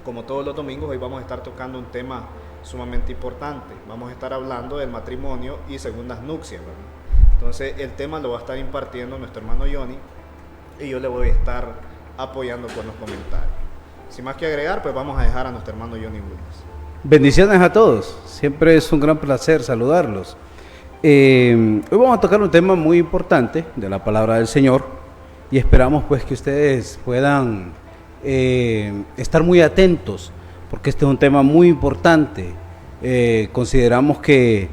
como todos los domingos, hoy vamos a estar tocando un tema sumamente importante. Vamos a estar hablando del matrimonio y segundas nupcias, ¿verdad? Entonces el tema lo va a estar impartiendo nuestro hermano Johnny y yo le voy a estar apoyando con los comentarios. Sin más que agregar, pues vamos a dejar a nuestro hermano Johnny Williams. Bendiciones a todos, siempre es un gran placer saludarlos. Hoy vamos a tocar un tema muy importante de la palabra del Señor y esperamos pues que ustedes puedan estar muy atentos, porque este es un tema muy importante. Consideramos que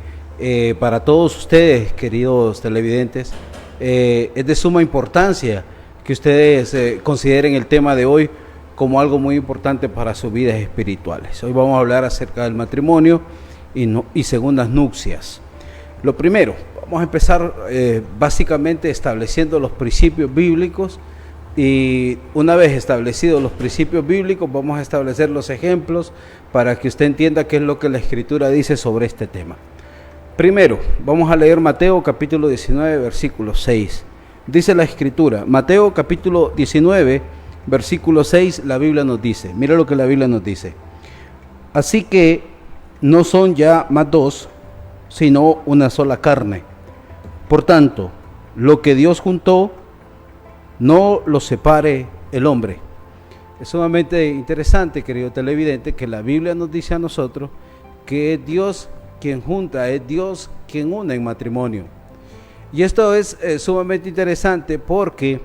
para todos ustedes, queridos televidentes, es de suma importancia que ustedes consideren el tema de hoy como algo muy importante para sus vidas espirituales. Hoy vamos a hablar acerca del matrimonio y segundas nupcias. Lo primero, vamos a empezar básicamente estableciendo los principios bíblicos, y una vez establecidos los principios bíblicos vamos a establecer los ejemplos para que usted entienda qué es lo que la Escritura dice sobre este tema. Primero, vamos a leer Mateo capítulo 19, versículo 6. Dice la Escritura, Mateo capítulo 19, versículo 6, la Biblia nos dice, mira lo que la Biblia nos dice: así que no son ya más dos, sino una sola carne. Por tanto, lo que Dios juntó, no lo separe el hombre. Es sumamente interesante, querido televidente, que la Biblia nos dice a nosotros que es Dios quien junta, es Dios quien une en matrimonio. Y esto es sumamente interesante porque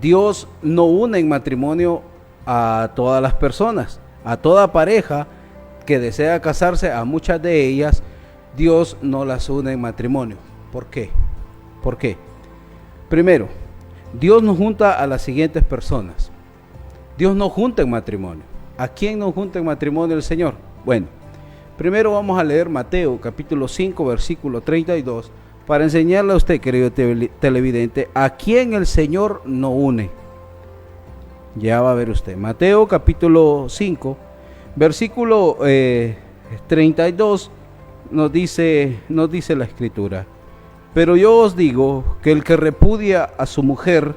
Dios no une en matrimonio a todas las personas, a toda pareja que desea casarse, a muchas de ellas Dios no las une en matrimonio. ¿Por qué? ¿Por qué? Primero, Dios nos junta a las siguientes personas. Dios nos junta en matrimonio. ¿A quién nos junta en matrimonio el Señor? Bueno, primero vamos a leer Mateo capítulo 5, versículo 32, para enseñarle a usted, querido televidente, a quién el Señor no une. Ya va a ver usted. Mateo capítulo 5, versículo 32, nos dice la Escritura: pero yo os digo que el que repudia a su mujer,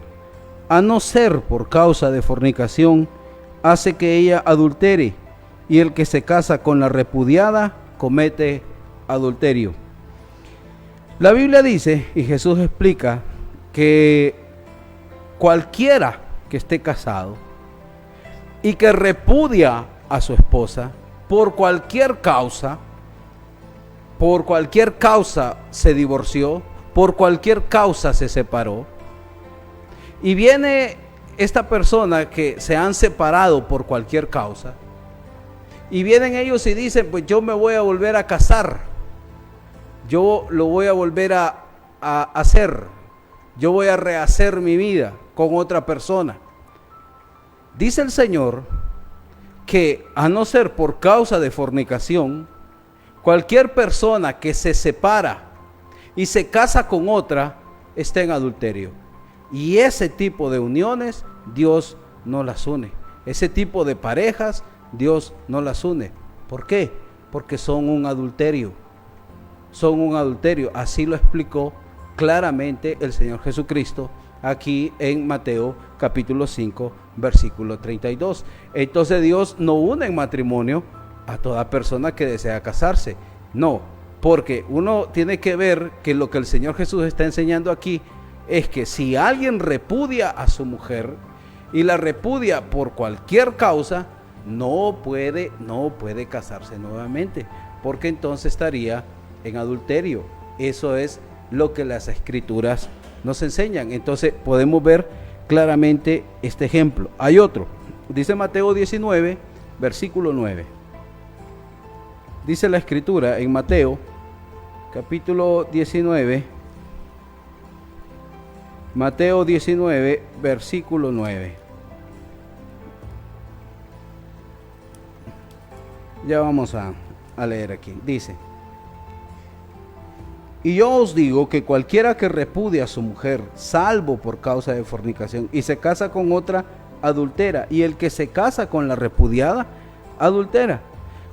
a no ser por causa de fornicación, hace que ella adultere, y el que se casa con la repudiada comete adulterio. La Biblia dice, y Jesús explica, que cualquiera que esté casado y que repudia a su esposa por cualquier causa se divorció, por cualquier causa se separó, y viene esta persona que se han separado por cualquier causa, y vienen ellos y dicen, pues yo me voy a volver a casar, yo lo voy a volver a hacer, yo voy a rehacer mi vida con otra persona. Dice el Señor que a no ser por causa de fornicación, cualquier persona que se separa y se casa con otra está en adulterio. Y ese tipo de uniones Dios no las une. Ese tipo de parejas Dios no las une. ¿Por qué? Porque son un adulterio. Son un adulterio. Así lo explicó claramente el Señor Jesucristo aquí en Mateo capítulo 5, versículo 32. Entonces Dios no une en matrimonio a toda persona que desea casarse. No, porque uno tiene que ver que lo que el Señor Jesús está enseñando aquí es que si alguien repudia a su mujer y la repudia por cualquier causa, no puede casarse nuevamente, porque entonces estaría en adulterio. Eso es lo que las Escrituras nos enseñan. Entonces podemos ver claramente este ejemplo. Hay otro, dice Mateo 19, versículo 9. Dice la Escritura en Mateo capítulo 19, Mateo 19, versículo 9. Ya vamos a leer aquí. Dice: y yo os digo que cualquiera que repudia a su mujer, salvo por causa de fornicación, y se casa con otra, adultera, y el que se casa con la repudiada, adultera.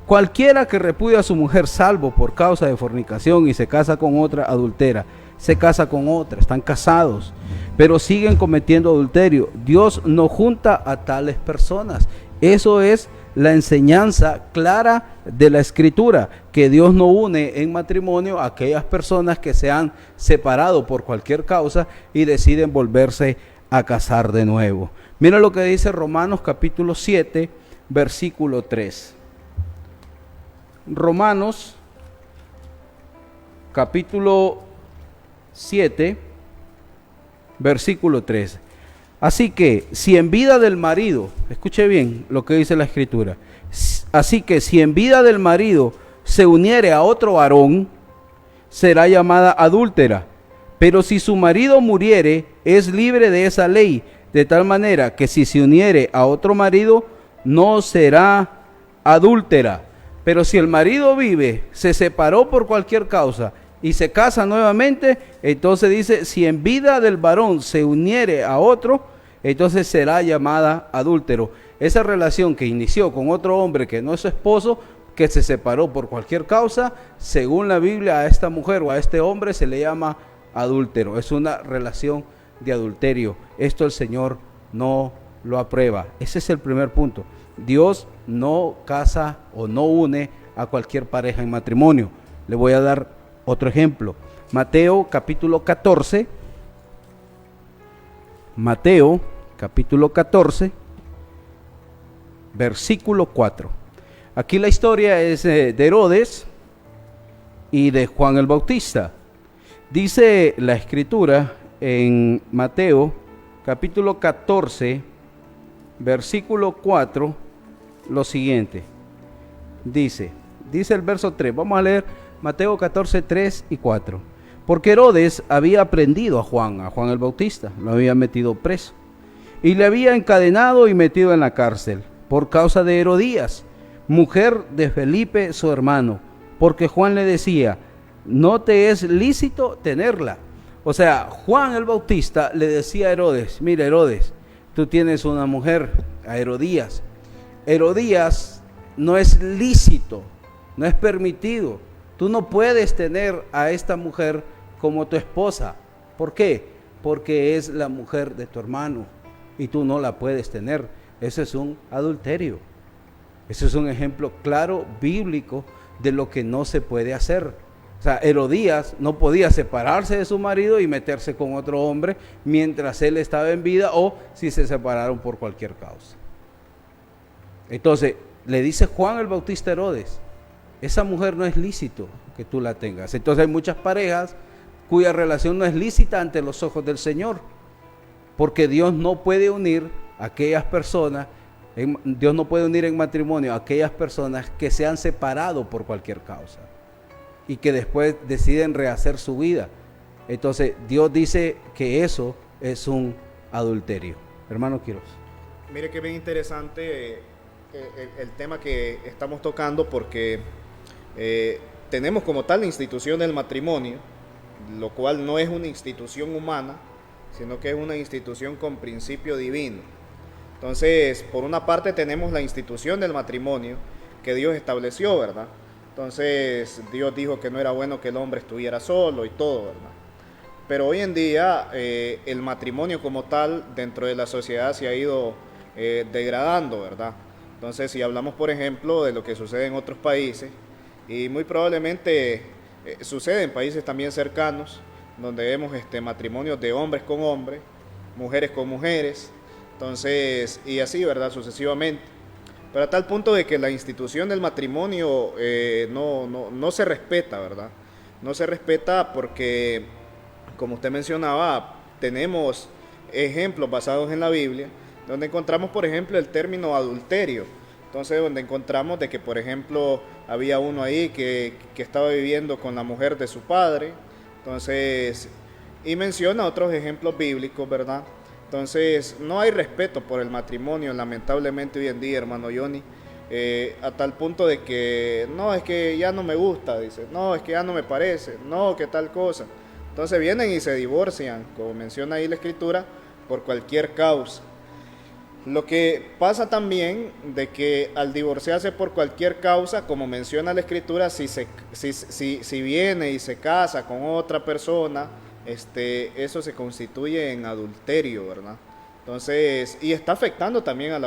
Cualquiera que repudia a su mujer, salvo por causa de fornicación, y se casa con otra, adultera. Se casa con otra, están casados, pero siguen cometiendo adulterio. Dios no junta a tales personas. Eso es la enseñanza clara de la Escritura, que Dios no une en matrimonio a aquellas personas que se han separado por cualquier causa y deciden volverse a casar de nuevo. Mira lo que dice Romanos capítulo 7, versículo 3. Romanos capítulo 7, versículo 3. Así que si en vida del marido, escuche bien lo que dice la Escritura, así que si en vida del marido se uniere a otro varón, será llamada adúltera. Pero si su marido muriere, es libre de esa ley, de tal manera que si se uniere a otro marido, no será adúltera. Pero si el marido vive, se separó por cualquier causa y se casa nuevamente, entonces dice, si en vida del varón se uniere a otro, entonces será llamada adúltero. Esa relación que inició con otro hombre que no es su esposo, que se separó por cualquier causa, según la Biblia, a esta mujer o a este hombre se le llama adúltero. Es una relación de adulterio. Esto el Señor no lo aprueba. Ese es el primer punto. Dios no casa o no une a cualquier pareja en matrimonio. Le voy a dar otro ejemplo. Mateo capítulo 14. Mateo capítulo 14, versículo 4. Aquí la historia es de Herodes y de Juan el Bautista. Dice la Escritura en Mateo capítulo 14, versículo 4, lo siguiente. Dice el verso 3, vamos a leer Mateo 14, 3 y 4. Porque Herodes había prendido a Juan el Bautista, lo había metido preso, y le había encadenado y metido en la cárcel, por causa de Herodías, mujer de Felipe su hermano, porque Juan le decía, no te es lícito tenerla. O sea, Juan el Bautista le decía a Herodes, mira Herodes, tú tienes una mujer, a Herodías. Herodías no es lícito, no es permitido. Tú no puedes tener a esta mujer como tu esposa. ¿Por qué? Porque es la mujer de tu hermano y tú no la puedes tener. Ese es un adulterio. Ese es un ejemplo claro, bíblico, de lo que no se puede hacer. O sea, Herodías no podía separarse de su marido y meterse con otro hombre mientras él estaba en vida o si se separaron por cualquier causa. Entonces, le dice Juan el Bautista a Herodes, esa mujer no es lícito que tú la tengas. Entonces hay muchas parejas cuya relación no es lícita ante los ojos del Señor, porque Dios no puede unir a aquellas personas, Dios no puede unir en matrimonio a aquellas personas que se han separado por cualquier causa y que después deciden rehacer su vida. Entonces Dios dice que eso es un adulterio. Hermano Quiroz. Mire que bien interesante el tema que estamos tocando, porque tenemos como tal la institución del matrimonio, lo cual no es una institución humana, sino que es una institución con principio divino. Entonces, por una parte tenemos la institución del matrimonio que Dios estableció, ¿verdad? Entonces, Dios dijo que no era bueno que el hombre estuviera solo y todo, ¿verdad? Pero hoy en día el matrimonio como tal dentro de la sociedad se ha ido degradando, ¿verdad? Entonces, si hablamos, por ejemplo, de lo que sucede en otros países, y muy probablemente sucede en países también cercanos, donde vemos matrimonios de hombres con hombres, mujeres con mujeres, entonces, y así, ¿verdad? Sucesivamente. Pero a tal punto de que la institución del matrimonio no se respeta, ¿verdad? No se respeta porque, como usted mencionaba, tenemos ejemplos basados en la Biblia, donde encontramos, por ejemplo, el término adulterio. Entonces, donde encontramos de que, por ejemplo, había uno ahí que estaba viviendo con la mujer de su padre. Entonces, y menciona otros ejemplos bíblicos, ¿verdad? Entonces, no hay respeto por el matrimonio, lamentablemente hoy en día, hermano Johnny, a tal punto de que, no, es que ya no me gusta, dice, no, es que ya no me parece, no, que tal cosa. Entonces vienen y se divorcian, como menciona ahí la Escritura, por cualquier causa. Lo que pasa también de que al divorciarse por cualquier causa, como menciona la Escritura, si viene y se casa con otra persona, eso se constituye en adulterio, ¿verdad? Entonces, y está afectando también a a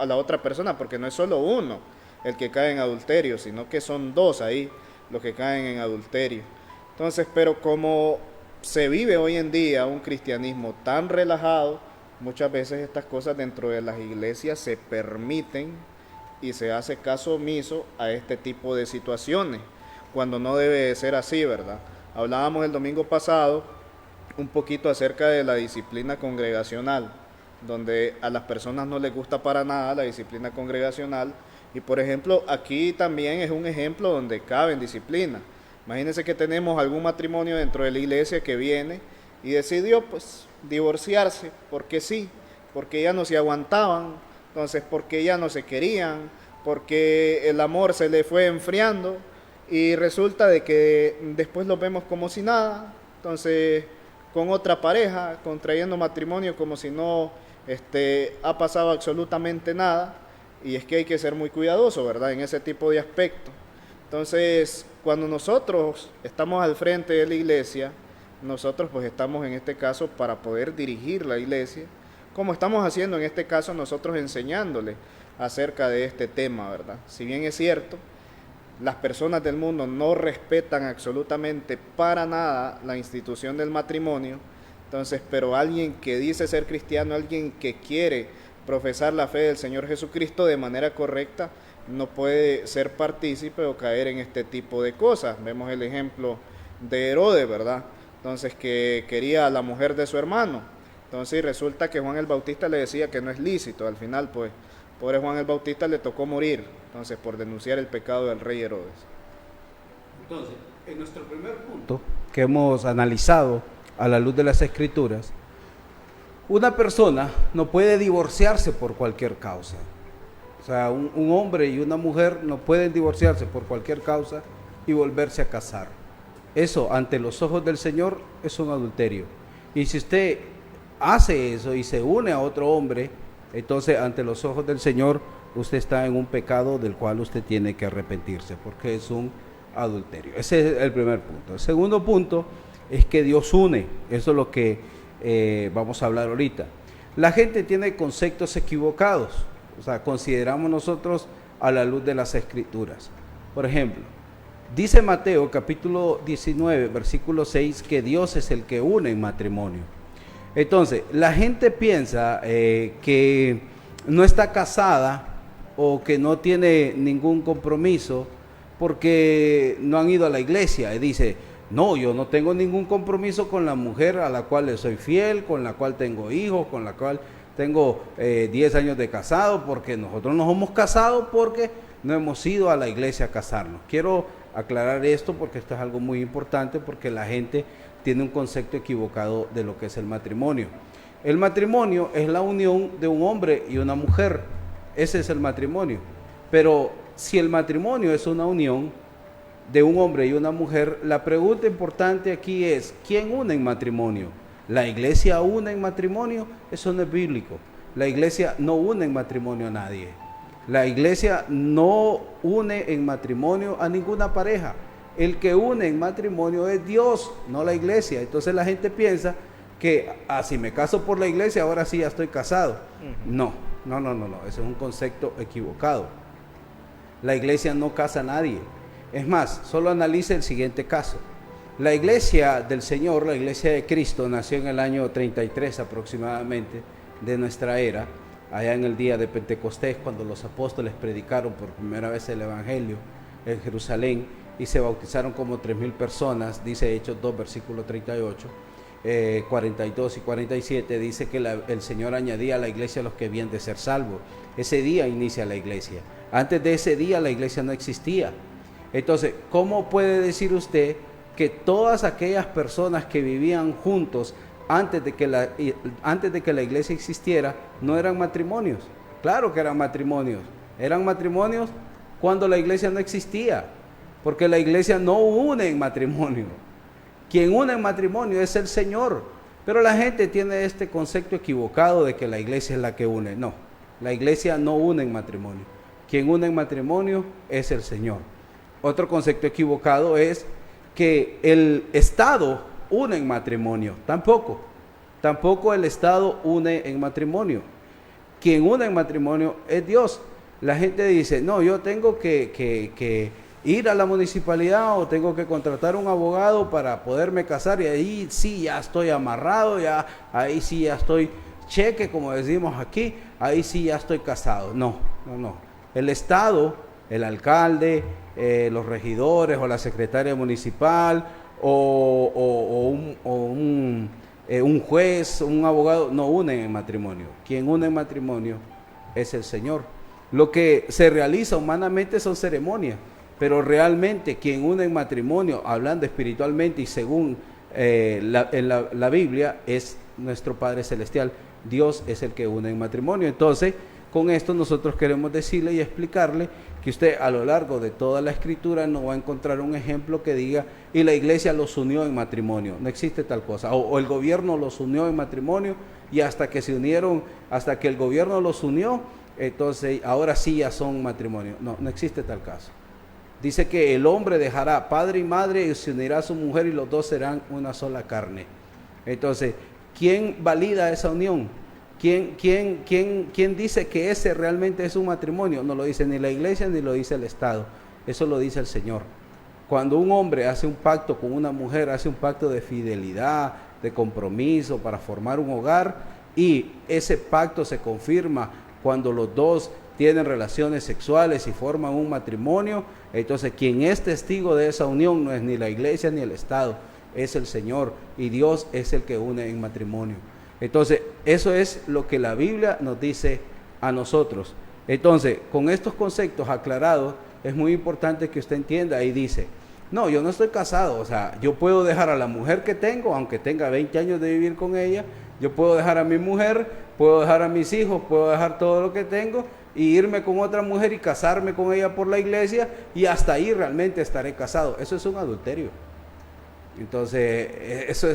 la otra persona, porque no es solo uno el que cae en adulterio, sino que son dos ahí los que caen en adulterio. Entonces, pero como se vive hoy en día un cristianismo tan relajado, muchas veces estas cosas dentro de las iglesias se permiten y se hace caso omiso a este tipo de situaciones, cuando no debe de ser así, ¿verdad? Hablábamos el domingo pasado un poquito acerca de la disciplina congregacional, donde a las personas no les gusta para nada la disciplina congregacional, y por ejemplo, aquí también es un ejemplo donde cabe en disciplina. Imagínense que tenemos algún matrimonio dentro de la iglesia que viene y decidió pues divorciarse, porque sí, porque ya no se aguantaban, entonces porque ya no se querían, porque el amor se le fue enfriando y resulta de que después los vemos como si nada, entonces con otra pareja, contrayendo matrimonio como si no ha pasado absolutamente nada, y es que hay que ser muy cuidadoso, ¿verdad?, en ese tipo de aspectos. Entonces, cuando nosotros estamos al frente de la iglesia, nosotros pues estamos en este caso para poder dirigir la iglesia, como estamos haciendo en este caso nosotros enseñándole acerca de este tema, ¿verdad? Si bien es cierto, las personas del mundo no respetan absolutamente para nada la institución del matrimonio, entonces, pero alguien que dice ser cristiano, alguien que quiere profesar la fe del Señor Jesucristo de manera correcta, no puede ser partícipe o caer en este tipo de cosas. Vemos el ejemplo de Herodes, ¿verdad? Entonces, que quería a la mujer de su hermano. Entonces, resulta que Juan el Bautista le decía que no es lícito. Al final, pues, pobre Juan el Bautista le tocó morir, entonces, por denunciar el pecado del rey Herodes. Entonces, en nuestro primer punto que hemos analizado a la luz de las Escrituras, una persona no puede divorciarse por cualquier causa. O sea, un hombre y una mujer no pueden divorciarse por cualquier causa y volverse a casar. Eso, ante los ojos del Señor, es un adulterio. Y si usted hace eso y se une a otro hombre, entonces ante los ojos del Señor, usted está en un pecado del cual usted tiene que arrepentirse, porque es un adulterio. Ese es el primer punto. El segundo punto es que Dios une. Eso es lo que vamos a hablar ahorita. La gente tiene conceptos equivocados. O sea, consideramos nosotros a la luz de las Escrituras. Por ejemplo, dice Mateo capítulo 19, versículo 6, que Dios es el que une en matrimonio. Entonces, la gente piensa que no está casada o que no tiene ningún compromiso porque no han ido a la iglesia. Y dice, no, yo no tengo ningún compromiso con la mujer a la cual le soy fiel, con la cual tengo hijos, con la cual tengo 10 años de casado, porque nosotros nos hemos casado porque no hemos ido a la iglesia a casarnos. Quiero aclarar esto porque esto es algo muy importante, porque la gente tiene un concepto equivocado de lo que es el matrimonio. El matrimonio es la unión de un hombre y una mujer. Ese es el matrimonio. Pero si el matrimonio es una unión de un hombre y una mujer, la pregunta importante aquí es, ¿quién une en matrimonio? ¿La iglesia une en matrimonio? Eso no es bíblico. La iglesia no une en matrimonio a nadie. La iglesia no une en matrimonio a ninguna pareja. El que une en matrimonio es Dios, no la iglesia. Entonces la gente piensa que, si me caso por la iglesia, ahora sí ya estoy casado. No. Ese es un concepto equivocado. La iglesia no casa a nadie. Es más, solo analice el siguiente caso. La iglesia del Señor, la iglesia de Cristo, nació en el año 33 aproximadamente de nuestra era, allá en el día de Pentecostés, cuando los apóstoles predicaron por primera vez el Evangelio en Jerusalén y se bautizaron como 3,000 personas, dice Hechos 2, versículo 38, 42 y 47, dice que el Señor añadía a la iglesia a los que habían de ser salvos. Ese día inicia la iglesia. Antes de ese día la iglesia no existía. Entonces, ¿cómo puede decir usted que todas aquellas personas que vivían juntos antes de que la iglesia existiera no eran matrimonios? Claro que eran matrimonios cuando la iglesia no existía, porque la iglesia no une en matrimonio. Quien une en matrimonio es el Señor, pero la gente tiene este concepto equivocado de que la iglesia es la que une. No, la iglesia no une en matrimonio. Quien une en matrimonio es el Señor. Otro concepto equivocado es que el Estado une en matrimonio. Tampoco. Tampoco el Estado une en matrimonio. Quien une en matrimonio es Dios. La gente dice, no, yo tengo que ir a la municipalidad o tengo que contratar un abogado para poderme casar y ahí sí ya estoy amarrado, ahí sí ya estoy cheque, como decimos aquí, ahí sí ya estoy casado. No. El Estado, el alcalde, los regidores o la secretaria municipal o un juez, un abogado, no unen en matrimonio. Quien une en matrimonio es el Señor. Lo que se realiza humanamente son ceremonias, pero realmente quien une en matrimonio, hablando espiritualmente y según la Biblia, es nuestro Padre Celestial. Dios es el que une en matrimonio. Entonces, con esto nosotros queremos decirle y explicarle que usted a lo largo de toda la Escritura no va a encontrar un ejemplo que diga, y la iglesia los unió en matrimonio. No existe tal cosa. O el gobierno los unió en matrimonio y hasta que se unieron, hasta que el gobierno los unió, entonces ahora sí ya son matrimonio. No existe tal caso. Dice que el hombre dejará padre y madre y se unirá a su mujer y los dos serán una sola carne. Entonces, ¿quién valida esa unión? ¿Quién dice que ese realmente es un matrimonio? No lo dice ni la iglesia ni lo dice el Estado. Eso lo dice el Señor. Cuando un hombre hace un pacto con una mujer, hace un pacto de fidelidad, de compromiso para formar un hogar, y ese pacto se confirma cuando los dos tienen relaciones sexuales y forman un matrimonio. Entonces quien es testigo de esa unión no es ni la iglesia ni el Estado, es el Señor, y Dios es el que une en matrimonio. Entonces eso es lo que la Biblia nos dice a nosotros. Entonces, con estos conceptos aclarados, es muy importante que usted entienda y dice, no, yo no estoy casado, o sea, yo puedo dejar a la mujer que tengo, aunque tenga 20 años de vivir con ella, yo puedo dejar a mi mujer, puedo dejar a mis hijos, puedo dejar todo lo que tengo y irme con otra mujer y casarme con ella por la iglesia y hasta ahí realmente estaré casado. Eso es un adulterio. Entonces, eso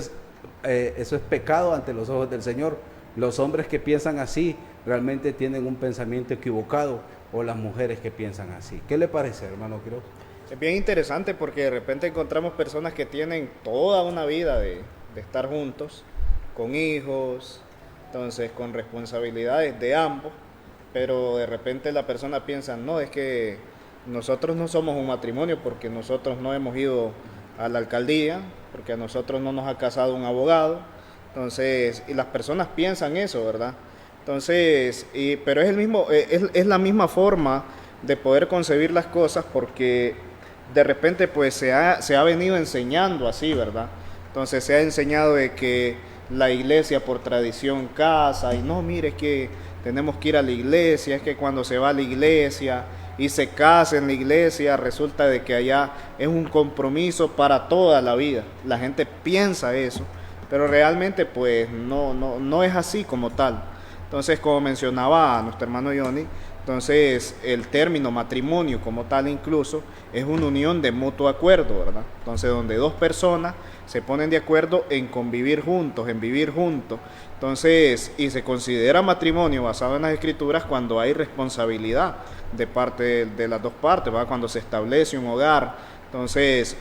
es pecado ante los ojos del Señor. Los hombres que piensan así realmente tienen un pensamiento equivocado, o las mujeres que piensan así. ¿Qué le parece, hermano Quiroz? Es bien interesante porque de repente encontramos personas que tienen toda una vida de estar juntos, con hijos, entonces con responsabilidades de ambos, pero de repente la persona piensa, no, es que nosotros no somos un matrimonio porque nosotros no hemos ido a la alcaldía, porque a nosotros no nos ha casado un abogado. Entonces, y las personas piensan eso, ¿verdad? Entonces, pero es el mismo, es la misma forma de poder concebir las cosas, porque de repente pues se ha venido enseñando así, ¿verdad? Entonces se ha enseñado de que la iglesia por tradición casa, y no, mire, es que tenemos que ir a la iglesia, es que cuando se va a la iglesia y se casa en la iglesia, resulta de que allá es un compromiso para toda la vida. La gente piensa eso, pero realmente pues no es así como tal. Entonces, como mencionaba nuestro hermano Johnny, entonces el término matrimonio como tal incluso es una unión de mutuo acuerdo, ¿verdad? Entonces, donde dos personas se ponen de acuerdo en convivir juntos, en vivir juntos. Entonces, y se considera matrimonio basado en las Escrituras cuando hay responsabilidad de parte de las dos partes, ¿verdad? Cuando se establece un hogar. Entonces,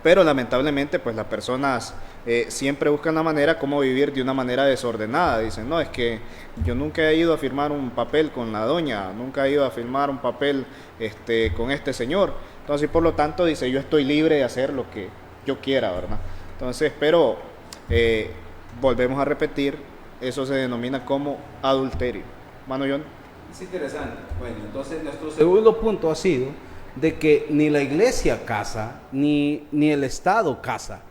pero lamentablemente pues las personas siempre buscan la manera como vivir de una manera desordenada. Dicen, no, es que yo nunca he ido a firmar un papel con la doña, nunca he ido a firmar un papel con este señor. Entonces, por lo tanto, dice, yo estoy libre de hacer lo que yo quiera, ¿verdad? Entonces, pero volvemos a repetir, eso se denomina como adulterio. Mano John. Es interesante. Bueno, entonces nuestro segundo punto ha sido de que ni la iglesia casa, ni el Estado casa.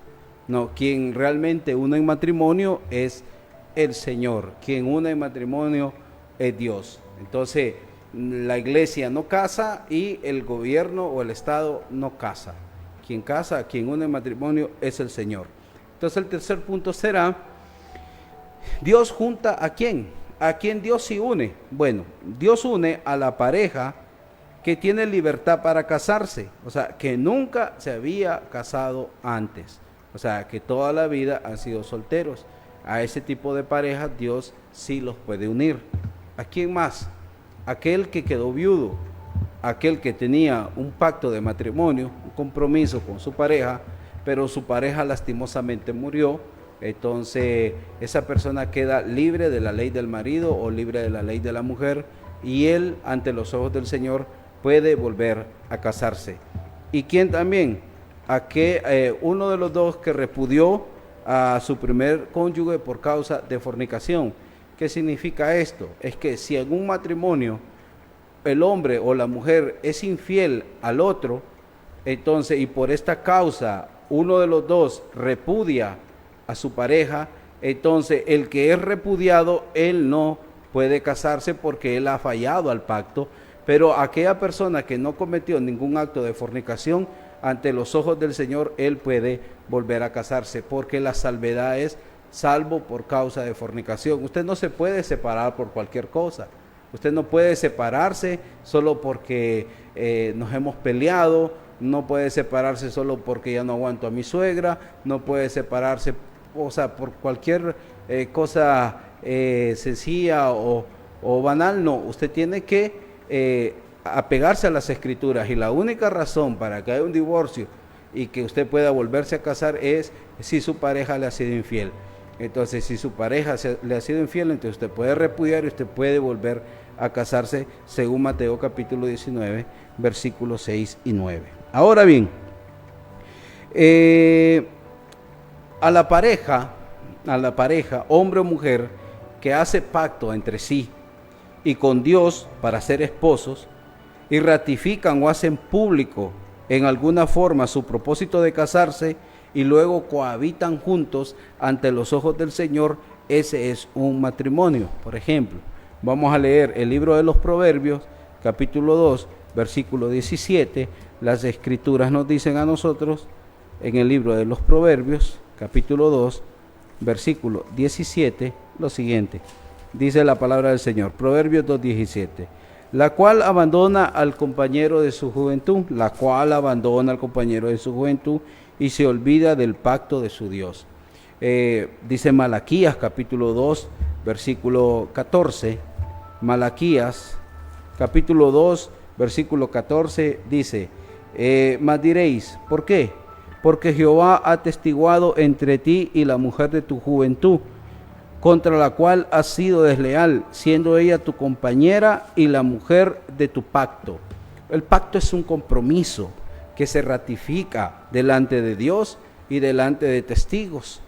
No, quien realmente une en matrimonio es el Señor. Quien une en matrimonio es Dios. Entonces, la iglesia no casa y el gobierno o el Estado no casa. Quien casa, quien une en matrimonio es el Señor. Entonces, el tercer punto será, ¿Dios junta a quién? ¿A quién Dios sí une? Bueno, Dios une a la pareja que tiene libertad para casarse, o sea, que nunca se había casado antes, o sea, que toda la vida han sido solteros. A ese tipo de parejas Dios sí los puede unir. ¿A quién más? Aquel que quedó viudo, aquel que tenía un pacto de matrimonio, un compromiso con su pareja, pero su pareja lastimosamente murió, entonces esa persona queda libre de la ley del marido o libre de la ley de la mujer, y él ante los ojos del Señor puede volver a casarse. ¿Y quién también? Uno de los dos que repudió a su primer cónyuge por causa de fornicación. ¿Qué significa esto? Es que si en un matrimonio el hombre o la mujer es infiel al otro, entonces, y por esta causa uno de los dos repudia a su pareja, entonces el que es repudiado, él no puede casarse porque él ha fallado al pacto. Pero aquella persona que no cometió ningún acto de fornicación, ante los ojos del Señor, él puede volver a casarse, porque la salvedad es salvo por causa de fornicación. Usted no se puede separar por cualquier cosa. Usted no puede separarse solo porque nos hemos peleado, no puede separarse solo porque ya no aguanto a mi suegra, no puede separarse, o sea, por cualquier cosa sencilla o banal. No, usted tiene que apegarse a las Escrituras, y la única razón para que haya un divorcio y que usted pueda volverse a casar es si su pareja le ha sido infiel. Entonces, si su pareja le ha sido infiel, entonces usted puede repudiar y usted puede volver a casarse, según Mateo capítulo 19, versículos 6 y 9. Ahora bien, a la pareja, hombre o mujer, que hace pacto entre sí y con Dios para ser esposos, y ratifican o hacen público en alguna forma su propósito de casarse y luego cohabitan juntos ante los ojos del Señor, ese es un matrimonio. Por ejemplo, vamos a leer el libro de los Proverbios, capítulo 2, versículo 17. Las Escrituras nos dicen a nosotros, en el libro de los Proverbios, capítulo 2, versículo 17, lo siguiente. Dice la palabra del Señor, Proverbios 2, 17. La cual abandona al compañero de su juventud, y se olvida del pacto de su Dios. Dice Malaquías capítulo 2, versículo 14. Malaquías capítulo 2, versículo 14 dice, mas diréis, ¿por qué? Porque Jehová ha atestiguado entre ti y la mujer de tu juventud, contra la cual has sido desleal, siendo ella tu compañera y la mujer de tu pacto. El pacto es un compromiso que se ratifica delante de Dios y delante de testigos,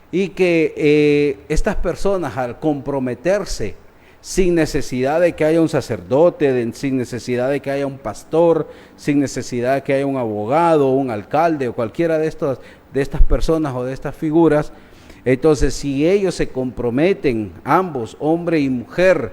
y que estas personas, al comprometerse sin necesidad de que haya un sacerdote, sin necesidad de que haya un pastor, sin necesidad de que haya un abogado, un alcalde o cualquiera de estas personas o de estas figuras, entonces si ellos se comprometen, ambos, hombre y mujer,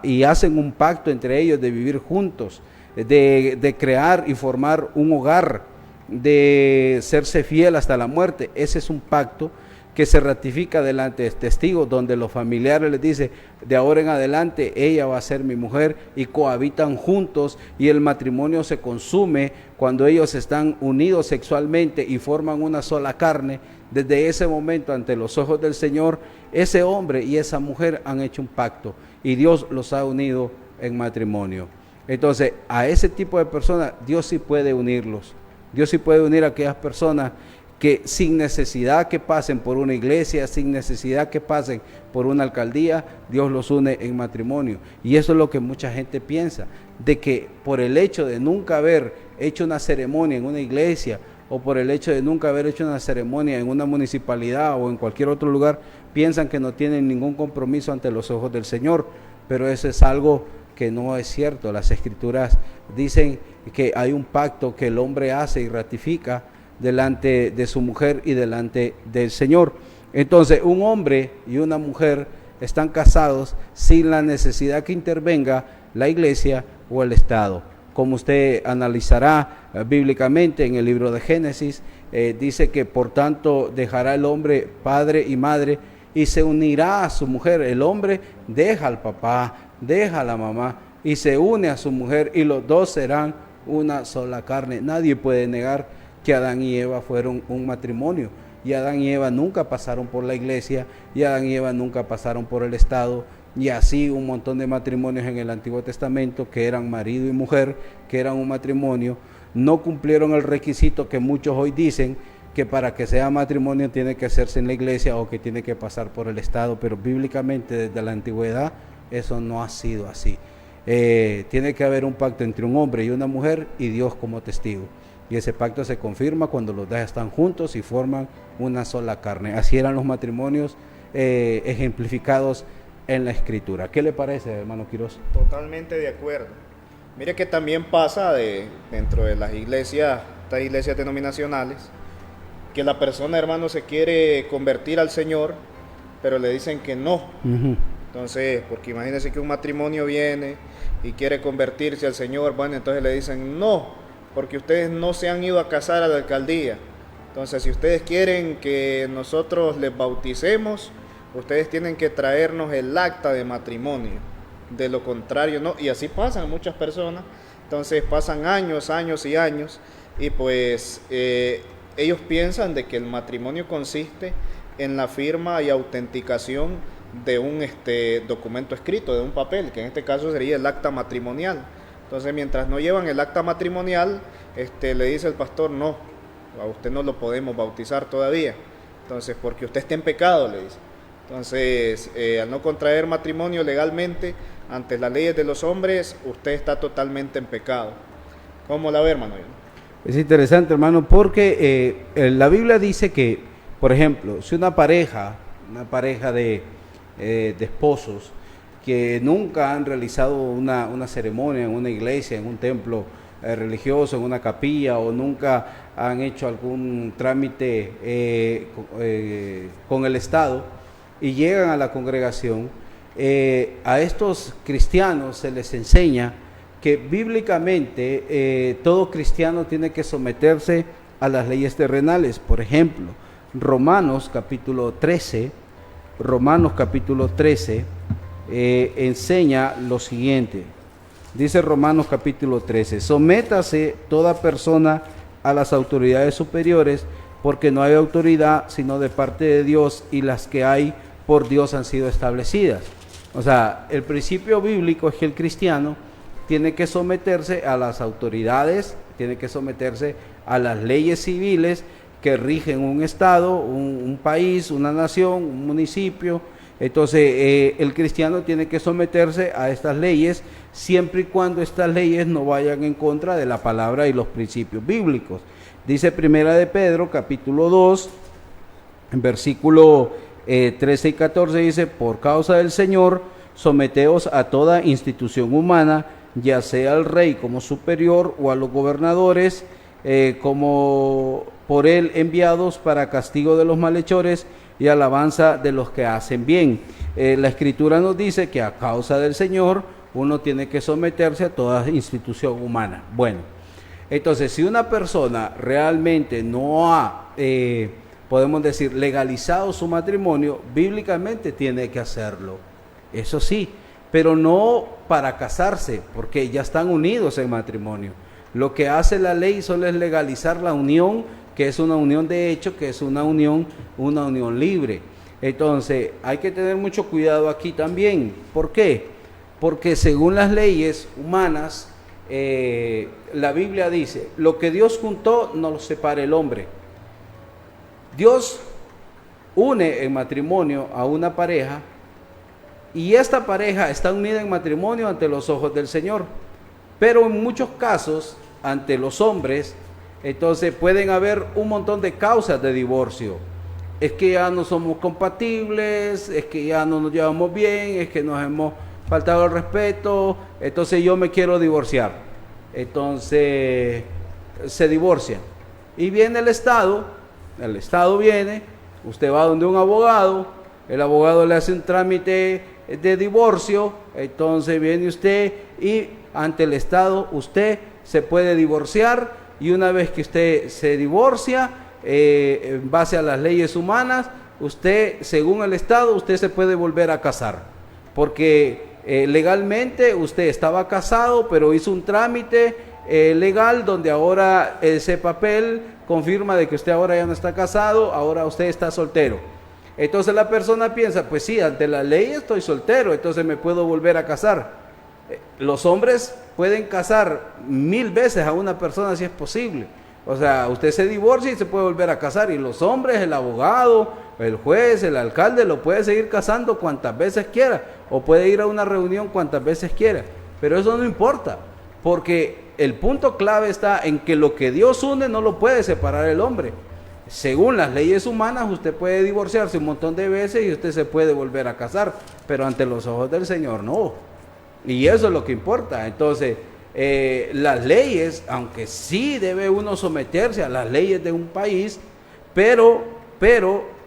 y hacen un pacto entre ellos de vivir juntos, de crear y formar un hogar, de serse fiel hasta la muerte, ese es un pacto que se ratifica delante de testigos, donde los familiares les dicen, de ahora en adelante ella va a ser mi mujer, y cohabitan juntos, y el matrimonio se consume cuando ellos están unidos sexualmente y forman una sola carne. Desde ese momento, ante los ojos del Señor, ese hombre y esa mujer han hecho un pacto y Dios los ha unido en matrimonio. Entonces, a ese tipo de personas Dios sí puede unirlos. Dios sí puede unir a aquellas personas que sin necesidad que pasen por una iglesia, sin necesidad que pasen por una alcaldía, Dios los une en matrimonio. Y eso es lo que mucha gente piensa, de que por el hecho de nunca haber hecho una ceremonia en una iglesia, o por el hecho de nunca haber hecho una ceremonia en una municipalidad o en cualquier otro lugar, piensan que no tienen ningún compromiso ante los ojos del Señor. Pero eso es algo que no es cierto. Las Escrituras dicen que hay un pacto que el hombre hace y ratifica delante de su mujer y delante del Señor. Entonces, un hombre y una mujer están casados sin la necesidad que intervenga la iglesia o el Estado. Como usted analizará bíblicamente en el libro de Génesis, dice que por tanto dejará el hombre padre y madre y se unirá a su mujer. El hombre deja al papá, deja a la mamá y se une a su mujer, y los dos serán una sola carne. Nadie puede negar que Adán y Eva fueron un matrimonio, y Adán y Eva nunca pasaron por la iglesia, y Adán y Eva nunca pasaron por el Estado. Y así un montón de matrimonios en el Antiguo Testamento que eran marido y mujer, que eran un matrimonio, no cumplieron el requisito que muchos hoy dicen, que para que sea matrimonio tiene que hacerse en la iglesia o que tiene que pasar por el Estado, pero bíblicamente desde la antigüedad eso no ha sido así. Tiene que haber un pacto entre un hombre y una mujer y Dios como testigo. Y ese pacto se confirma cuando los dos están juntos y forman una sola carne. Así eran los matrimonios ejemplificados en la Escritura. ¿Qué le parece, hermano Quiroz? Totalmente de acuerdo. Mire que también pasa dentro de las iglesias, estas iglesias denominacionales, que la persona, hermano, se quiere convertir al Señor, pero le dicen que no. Entonces, porque imagínense que un matrimonio viene y quiere convertirse al Señor, bueno, entonces le dicen no, porque ustedes no se han ido a casar a la alcaldía. Entonces, si ustedes quieren que nosotros les bauticemos, ustedes tienen que traernos el acta de matrimonio. De lo contrario, no. Y así pasan muchas personas. Entonces, pasan años, años y años. Y pues ellos piensan de que el matrimonio consiste en la firma y autenticación de un documento escrito, de un papel, que en este caso sería el acta matrimonial. Entonces, mientras no llevan el acta matrimonial, le dice el pastor, no, a usted no lo podemos bautizar todavía. Entonces, porque usted está en pecado, le dice. Entonces, al no contraer matrimonio legalmente ante las leyes de los hombres, usted está totalmente en pecado. ¿Cómo la ve, hermano? Es interesante, hermano, porque la Biblia dice que, por ejemplo, si una pareja de esposos que nunca han realizado una ceremonia en una iglesia, en un templo religioso, en una capilla, o nunca han hecho algún trámite con el Estado y llegan a la congregación, a estos cristianos se les enseña que bíblicamente todo cristiano tiene que someterse a las leyes terrenales. Por ejemplo, Romanos capítulo 13 enseña lo siguiente. Dice Romanos capítulo 13, sométase toda persona a las autoridades superiores, porque no hay autoridad sino de parte de Dios, y las que hay por Dios han sido establecidas. O sea, el principio bíblico es que el cristiano tiene que someterse a las autoridades, tiene que someterse a las leyes civiles que rigen un estado, un país, una nación, un municipio. Entonces, el cristiano tiene que someterse a estas leyes siempre y cuando estas leyes no vayan en contra de la palabra y los principios bíblicos. Dice Primera de Pedro, capítulo 2, en versículo 13 y 14, dice, por causa del Señor, someteos a toda institución humana, ya sea al rey como superior o a los gobernadores como por él enviados para castigo de los malhechores y alabanza de los que hacen bien. La Escritura nos dice que a causa del Señor uno tiene que someterse a toda institución humana. Bueno, entonces si una persona realmente no ha, podemos decir, legalizado su matrimonio, bíblicamente tiene que hacerlo. Eso sí, pero no para casarse, porque ya están unidos en matrimonio. Lo que hace la ley solo es legalizar la unión, que es una unión de hecho, que es una unión libre. Entonces, hay que tener mucho cuidado aquí también. ¿Por qué? Porque según las leyes humanas, la Biblia dice, lo que Dios juntó no lo separe el hombre. Dios une en matrimonio a una pareja, y esta pareja está unida en matrimonio ante los ojos del Señor. Pero en muchos casos, ante los hombres, entonces pueden haber un montón de causas de divorcio. Es que ya no somos compatibles, es que ya no nos llevamos bien, es que nos hemos faltado el respeto, entonces yo me quiero divorciar. Entonces se divorcian. Y viene el Estado viene, usted va donde un abogado, el abogado le hace un trámite de divorcio, entonces viene usted y ante el Estado usted se puede divorciar, y una vez que usted se divorcia, en base a las leyes humanas, usted, según el Estado, usted se puede volver a casar, porque legalmente usted estaba casado, pero hizo un trámite legal donde ahora ese papel confirma de que usted ahora ya no está casado, ahora usted está soltero. Entonces la persona piensa, pues sí, ante la ley estoy soltero, entonces me puedo volver a casar. Los hombres pueden casar 1000 veces a una persona si es posible, O sea, usted se divorcia y se puede volver a casar, y los hombres, el abogado, el juez, el alcalde, lo puede seguir casando cuantas veces quiera, o puede ir a una reunión cuantas veces quiera, pero eso no importa, porque el punto clave está en que lo que Dios une no lo puede separar el hombre. Según las leyes humanas, usted puede divorciarse un montón de veces y usted se puede volver a casar, pero ante los ojos del Señor no. Y eso es lo que importa. Entonces, las leyes, aunque sí debe uno someterse a las leyes de un país, pero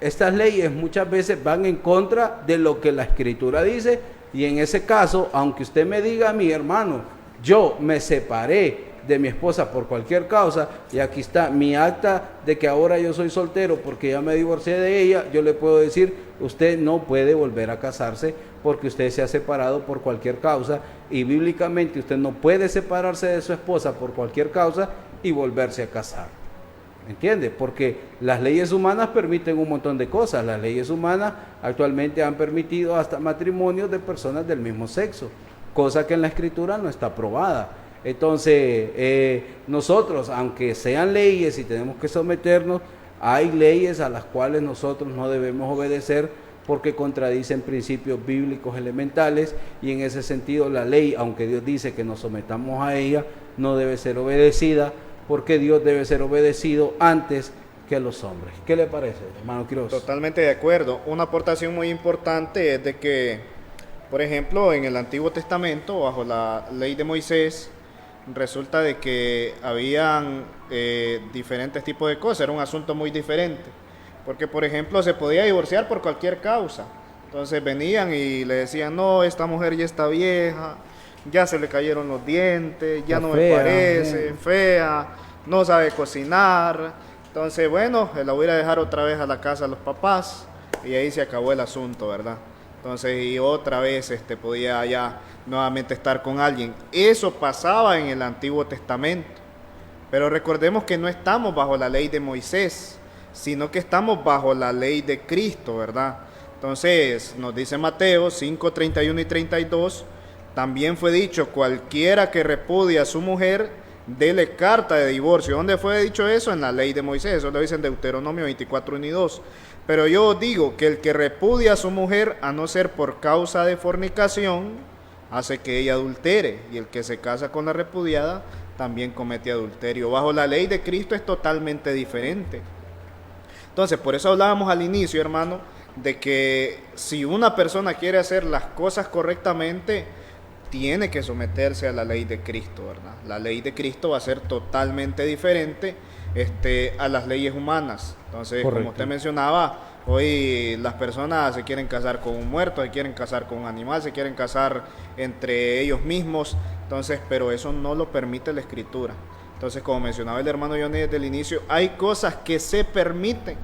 estas leyes muchas veces van en contra de lo que la Escritura dice, y en ese caso, aunque usted me diga a mi hermano, yo me separé de mi esposa por cualquier causa, y aquí está mi acta de que ahora yo soy soltero porque ya me divorcié de ella, yo le puedo decir, usted no puede volver a casarse porque usted se ha separado por cualquier causa, y bíblicamente usted no puede separarse de su esposa por cualquier causa y volverse a casar. ¿Entiende? Porque las leyes humanas permiten un montón de cosas. Las leyes humanas actualmente han permitido hasta matrimonios de personas del mismo sexo, cosa que en la Escritura no está aprobada. Entonces, nosotros, aunque sean leyes y tenemos que someternos, hay leyes a las cuales nosotros no debemos obedecer porque contradicen principios bíblicos elementales, y en ese sentido la ley, aunque Dios dice que nos sometamos a ella, no debe ser obedecida, porque Dios debe ser obedecido antes que los hombres. ¿Qué le parece, hermano Quiroz? Totalmente de acuerdo. Una aportación muy importante es de que, por ejemplo, en el Antiguo Testamento, bajo la ley de Moisés, resulta de que habían diferentes tipos de cosas, era un asunto muy diferente, porque por ejemplo se podía divorciar por cualquier causa. Entonces venían y le decían, no, esta mujer ya está vieja, ya se le cayeron los dientes, ya no me parece, fea, no sabe cocinar. Entonces, bueno, la voy a dejar otra vez a la casa de los papás, y ahí se acabó el asunto, ¿verdad? Entonces, y otra vez podía ya nuevamente estar con alguien. Eso pasaba en el Antiguo Testamento. Pero recordemos que no estamos bajo la ley de Moisés, sino que estamos bajo la ley de Cristo, ¿verdad? Entonces, nos dice Mateo 5, 31 y 32, también fue dicho, cualquiera que repudia a su mujer, dele carta de divorcio. ¿Dónde fue dicho eso? En la ley de Moisés. Eso lo dice en Deuteronomio 24, 1 y 2. Pero yo os digo que el que repudia a su mujer, a no ser por causa de fornicación, hace que ella adultere, y el que se casa con la repudiada también comete adulterio. Bajo la ley de Cristo es totalmente diferente. Entonces, por eso hablábamos al inicio, hermano, de que si una persona quiere hacer las cosas correctamente, tiene que someterse a la ley de Cristo, ¿verdad? La ley de Cristo va a ser totalmente diferente a las leyes humanas. Entonces, correcto, como usted mencionaba, hoy las personas se quieren casar con un muerto, se quieren casar con un animal, se quieren casar entre ellos mismos. Entonces, pero eso no lo permite la Escritura. Entonces, como mencionaba el hermano Johnny desde el inicio, hay cosas que se permiten,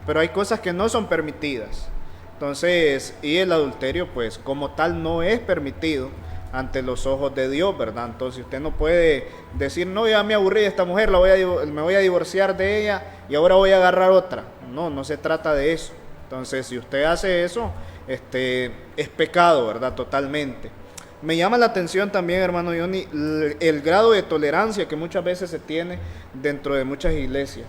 pero hay cosas que no son permitidas. Entonces, y el adulterio, pues, como tal, no es permitido ante los ojos de Dios, ¿verdad? Entonces usted no puede decir, no, ya me aburrí de esta mujer, me voy a divorciar de ella y ahora voy a agarrar otra. No, no se trata de eso. Entonces, si usted hace eso, es pecado, ¿verdad? Totalmente. Me llama la atención también, hermano Johnny, el grado de tolerancia que muchas veces se tiene dentro de muchas iglesias.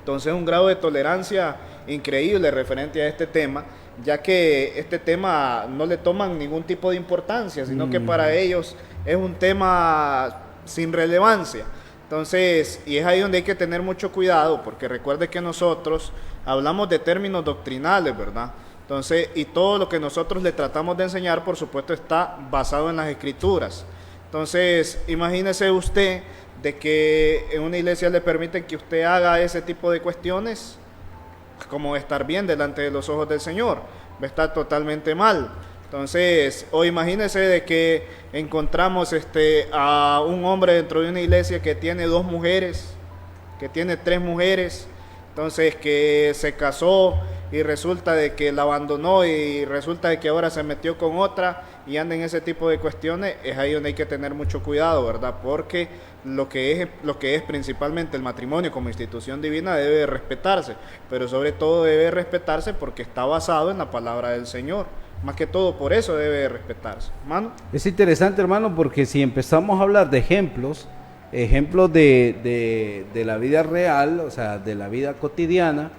Entonces, un grado de tolerancia increíble referente a este tema, ya que este tema no le toman ningún tipo de importancia, sino que para ellos es un tema sin relevancia. Entonces, y es ahí donde hay que tener mucho cuidado, porque recuerde que nosotros hablamos de términos doctrinales, ¿verdad? Entonces, y todo lo que nosotros le tratamos de enseñar, por supuesto, está basado en las Escrituras. Entonces, imagínese usted de que en una iglesia le permiten que usted haga ese tipo de cuestiones, como estar bien delante de los ojos del Señor, va a estar totalmente mal. Entonces, o imagínese de que encontramos a un hombre dentro de una iglesia que tiene 2 mujeres, que tiene 3 mujeres, entonces que se casó y resulta de que la abandonó y resulta de que ahora se metió con otra y anda en ese tipo de cuestiones. Es ahí donde hay que tener mucho cuidado, ¿verdad? Porque lo que es principalmente el matrimonio como institución divina debe respetarse, pero sobre todo debe respetarse porque está basado en la palabra del Señor. Más que todo por eso debe respetarse, hermano. Es interesante, hermano, porque si empezamos a hablar de ejemplos, ejemplos de la vida real, o sea, de la vida cotidiana,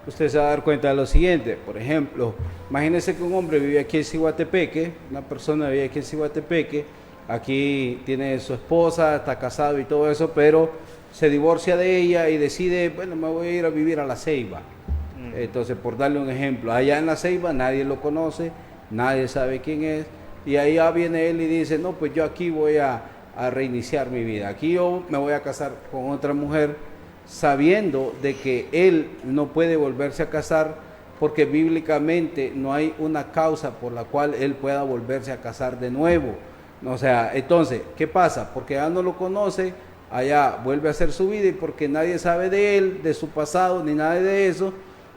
usted se va a dar cuenta de lo siguiente. Por ejemplo, imagínese que un hombre vive aquí en Ciguatepeque, una persona vive aquí en Ciguatepeque, aquí tiene su esposa, está casado y todo eso, pero se divorcia de ella y decide, bueno, me voy a ir a vivir a La Ceiba. Entonces, por darle un ejemplo, allá en La Ceiba nadie lo conoce, nadie sabe quién es, y ahí ya viene él y dice, no, pues yo aquí voy a reiniciar mi vida, aquí yo me voy a casar con otra mujer, sabiendo de que él no puede volverse a casar porque bíblicamente no hay una causa por la cual él pueda volverse a casar de nuevo. O sea, entonces, ¿qué pasa? Porque ya no lo conoce, allá vuelve a hacer su vida y porque nadie sabe de él, de su pasado, ni nada de eso,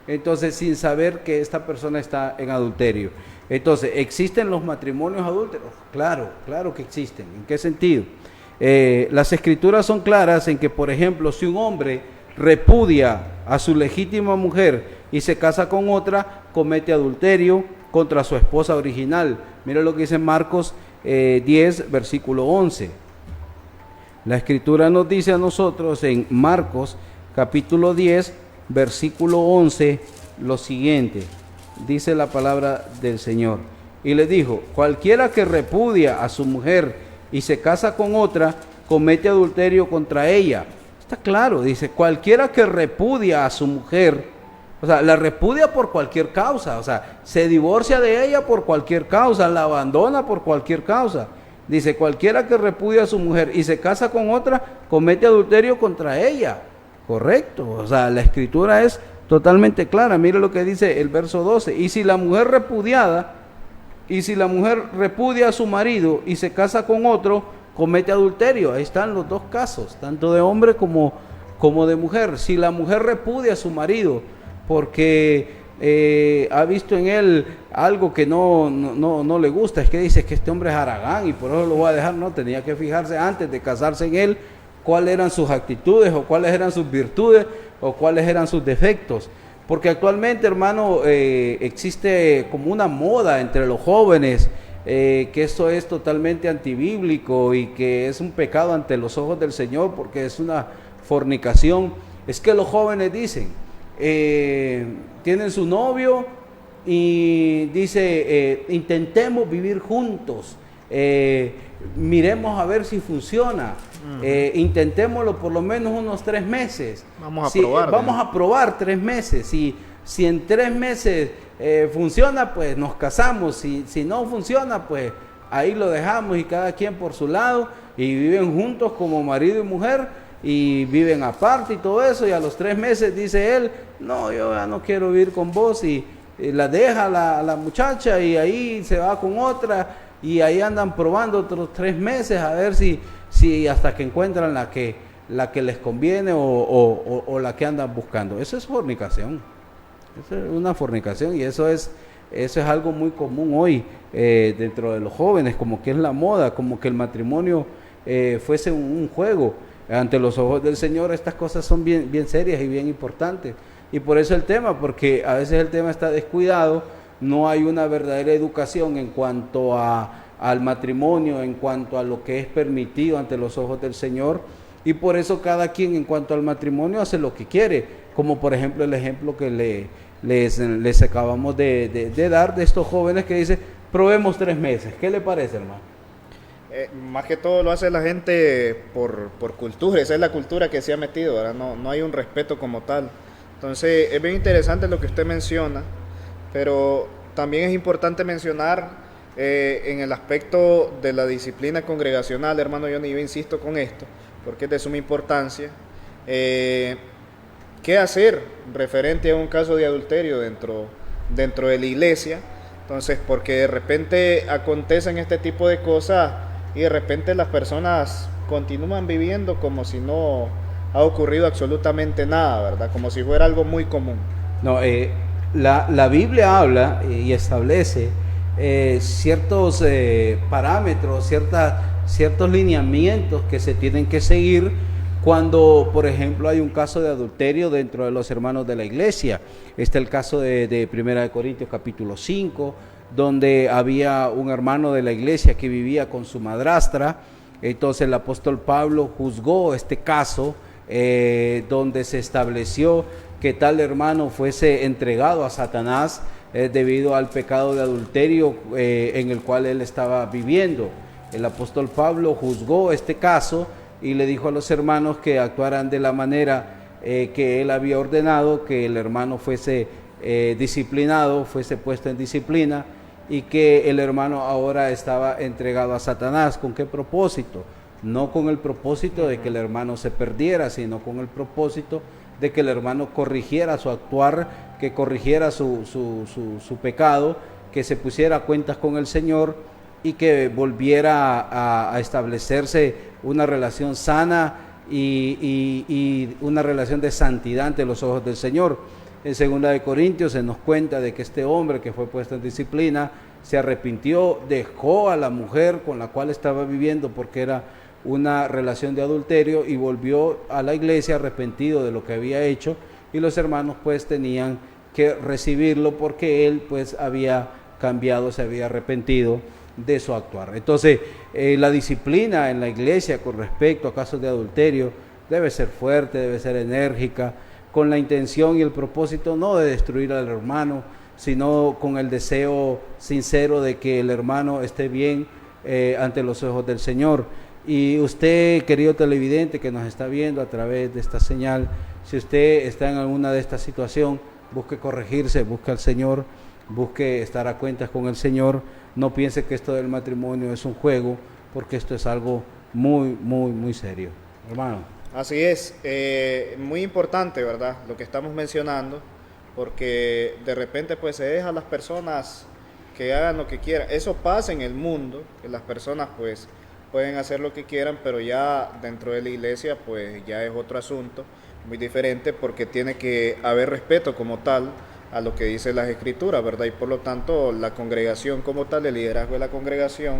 entonces sin saber que esta persona está en adulterio. Entonces, ¿existen los matrimonios adúlteros? Claro, claro que existen. ¿En qué sentido? Las escrituras son claras en que, por ejemplo, si un hombre repudia a su legítima mujer y se casa con otra, comete adulterio contra su esposa original. Mira lo que dice Marcos 10, versículo 11. La escritura nos dice a nosotros en Marcos capítulo 10, versículo 11, lo siguiente. Dice la palabra del Señor. Y le dijo, cualquiera que repudia a su mujer y se casa con otra, comete adulterio contra ella. Está claro, dice, cualquiera que repudia a su mujer, o sea, la repudia por cualquier causa, o sea, se divorcia de ella por cualquier causa, la abandona por cualquier causa. Dice, cualquiera que repudia a su mujer y se casa con otra, comete adulterio contra ella. Correcto, o sea, la escritura es totalmente clara. Mire lo que dice el verso 12. Y si la mujer repudia a su marido y se casa con otro, comete adulterio. Ahí están los dos casos, tanto de hombre como de mujer. Si la mujer repudia a su marido porque ha visto en él algo que no le gusta, es que dice que este hombre es haragán y por eso lo voy a dejar, no, tenía que fijarse antes de casarse en él cuáles eran sus actitudes o cuáles eran sus virtudes o cuáles eran sus defectos. Porque actualmente, hermano, existe como una moda entre los jóvenes, que esto es totalmente antibíblico y que es un pecado ante los ojos del Señor porque es una fornicación. Es que los jóvenes dicen, tienen su novio y dice, intentemos vivir juntos, miremos a ver si funciona. Intentémoslo por lo menos unos 3 meses. Vamos a probar 3 meses. Si en 3 meses funciona, pues nos casamos. Si no funciona, pues ahí lo dejamos y cada quien por su lado y viven juntos como marido y mujer y viven aparte y todo eso. Y a los 3 meses dice él, no, yo ya no quiero vivir con vos y la deja la muchacha y ahí se va con otra y ahí andan probando otros 3 meses a ver si hasta que encuentran la que les conviene o la que andan buscando. Eso es fornicación, eso es una fornicación y eso es algo muy común hoy dentro de los jóvenes, como que es la moda, como que el matrimonio fuese un juego. Ante los ojos del Señor estas cosas son bien serias y bien importantes, y por eso el tema, porque a veces el tema está descuidado, no hay una verdadera educación en cuanto al matrimonio, en cuanto a lo que es permitido ante los ojos del Señor, y por eso cada quien en cuanto al matrimonio hace lo que quiere, como por ejemplo el ejemplo que les acabamos de dar de estos jóvenes que dice, probemos 3 meses. ¿Qué le parece, hermano? Más que todo lo hace la gente por cultura, esa es la cultura que se ha metido, ¿verdad? No hay un respeto como tal. Entonces es bien interesante lo que usted menciona, pero también es importante mencionar en el aspecto de la disciplina congregacional, hermano Johnny, yo insisto con esto, porque es de suma importancia. ¿Qué hacer referente a un caso de adulterio dentro de la iglesia? Entonces, porque de repente acontecen este tipo de cosas y de repente las personas continúan viviendo como si no ha ocurrido absolutamente nada, ¿verdad? Como si fuera algo muy común. No, la Biblia habla y establece ciertos parámetros, ciertos lineamientos que se tienen que seguir cuando, por ejemplo, hay un caso de adulterio dentro de los hermanos de la iglesia. Está el caso de 1 Corintios capítulo 5, donde había un hermano de la iglesia que vivía con su madrastra Entonces el apóstol Pablo juzgó este caso donde se estableció que tal hermano fuese entregado a Satanás debido al pecado de adulterio en el cual él estaba viviendo. El apóstol Pablo juzgó este caso y le dijo a los hermanos que actuaran de la manera que él había ordenado, que el hermano fuese disciplinado, fuese puesto en disciplina, y que el hermano ahora estaba entregado a Satanás. ¿Con qué propósito? No con el propósito de que el hermano se perdiera, sino con el propósito de que el hermano corrigiera su actuar, que corrigiera su pecado, que se pusiera a cuentas con el Señor y que volviera a establecerse una relación sana y una relación de santidad ante los ojos del Señor. En 2 Corintios se nos cuenta de que este hombre que fue puesto en disciplina se arrepintió, dejó a la mujer con la cual estaba viviendo porque era una relación de adulterio, y volvió a la iglesia arrepentido de lo que había hecho, y los hermanos pues tenían que recibirlo porque él pues había cambiado, se había arrepentido de su actuar. Entonces la disciplina en la iglesia con respecto a casos de adulterio debe ser fuerte, debe ser enérgica, con la intención y el propósito no de destruir al hermano, sino con el deseo sincero de que el hermano esté bien ante los ojos del Señor. Y usted, querido televidente que nos está viendo a través de esta señal, si usted está en alguna de estas situaciones, busque corregirse, busque al Señor, busque estar a cuentas con el Señor. No piense que esto del matrimonio es un juego, porque esto es algo muy, muy, muy serio, hermano. Así es, muy importante, ¿verdad?, lo que estamos mencionando, porque de repente pues se deja a las personas que hagan lo que quieran. Eso pasa en el mundo, que las personas pues pueden hacer lo que quieran, pero ya dentro de la iglesia pues ya es otro asunto muy diferente, porque tiene que haber respeto como tal a lo que dicen las escrituras, ¿verdad? Y por lo tanto la congregación como tal, el liderazgo de la congregación,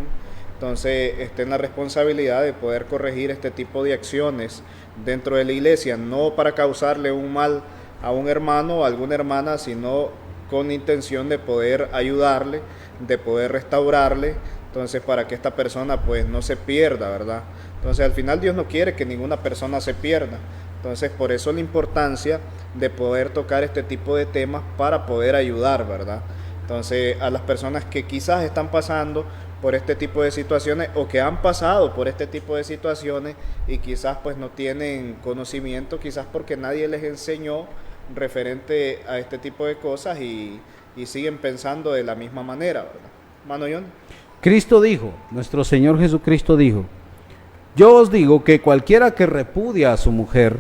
entonces está en la responsabilidad de poder corregir este tipo de acciones dentro de la iglesia, no para causarle un mal a un hermano o a alguna hermana, sino con intención de poder ayudarle, de poder restaurarle, entonces para que esta persona pues no se pierda, ¿verdad? Entonces al final Dios no quiere que ninguna persona se pierda. Entonces por eso la importancia de poder tocar este tipo de temas para poder ayudar, ¿verdad? Entonces a las personas que quizás están pasando por este tipo de situaciones o que han pasado por este tipo de situaciones y quizás pues no tienen conocimiento, quizás porque nadie les enseñó referente a este tipo de cosas y siguen pensando de la misma manera, ¿verdad? Mano John. Cristo dijo, nuestro Señor Jesucristo dijo: yo os digo que cualquiera que repudia a su mujer,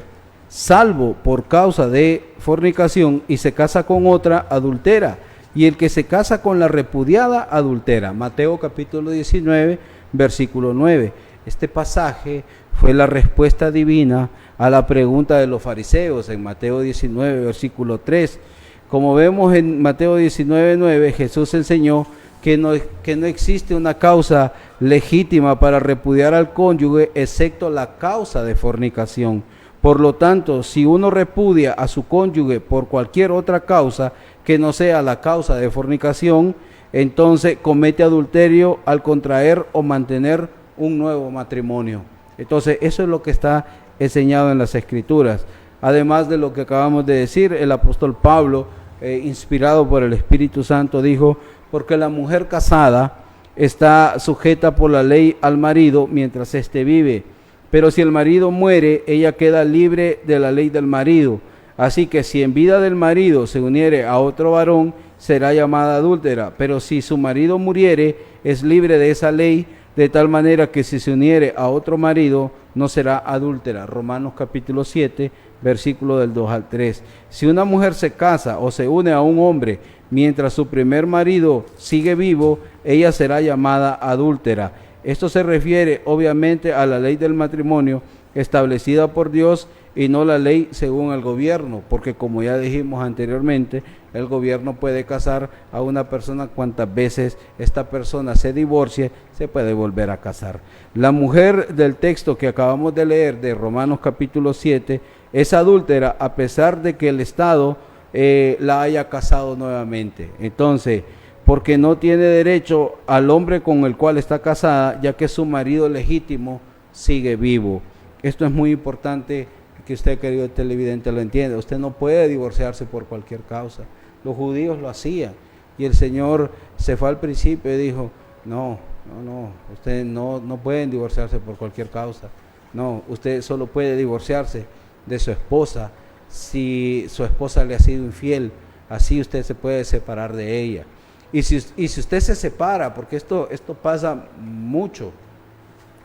salvo por causa de fornicación, y se casa con otra, adultera, y el que se casa con la repudiada, adultera. Mateo capítulo 19, versículo 9. Este pasaje fue la respuesta divina a la pregunta de los fariseos en Mateo 19, versículo 3. Como vemos en Mateo 19, 9, Jesús enseñó que no existe una causa legítima para repudiar al cónyuge excepto la causa de fornicación. Por lo tanto, si uno repudia a su cónyuge por cualquier otra causa que no sea la causa de fornicación, entonces comete adulterio al contraer o mantener un nuevo matrimonio. Entonces, eso es lo que está enseñado en las Escrituras. Además de lo que acabamos de decir, el apóstol Pablo, inspirado por el Espíritu Santo, dijo: porque la mujer casada está sujeta por la ley al marido mientras éste vive, pero si el marido muere, ella queda libre de la ley del marido. Así que si en vida del marido se uniere a otro varón, será llamada adúltera, pero si su marido muriere, es libre de esa ley, de tal manera que si se uniere a otro marido, no será adúltera. Romanos capítulo 7, versículo del 2 al 3. Si una mujer se casa o se une a un hombre mientras su primer marido sigue vivo, ella será llamada adúltera. Esto se refiere obviamente a la ley del matrimonio establecida por Dios y no la ley según el gobierno, porque como ya dijimos anteriormente, el gobierno puede casar a una persona cuantas veces esta persona se divorcie, se puede volver a casar. La mujer del texto que acabamos de leer de Romanos capítulo 7 es adúltera a pesar de que el Estado la haya casado nuevamente. Entonces, porque no tiene derecho al hombre con el cual está casada, ya que su marido legítimo sigue vivo. Esto es muy importante que usted, querido televidente, lo entienda. Usted no puede divorciarse por cualquier causa. Los judíos lo hacían y el Señor se fue al principio y dijo, no, ustedes no pueden divorciarse por cualquier causa. No, usted solo puede divorciarse de su esposa si su esposa le ha sido infiel. Así usted se puede separar de ella. Y si usted se separa, porque esto pasa mucho,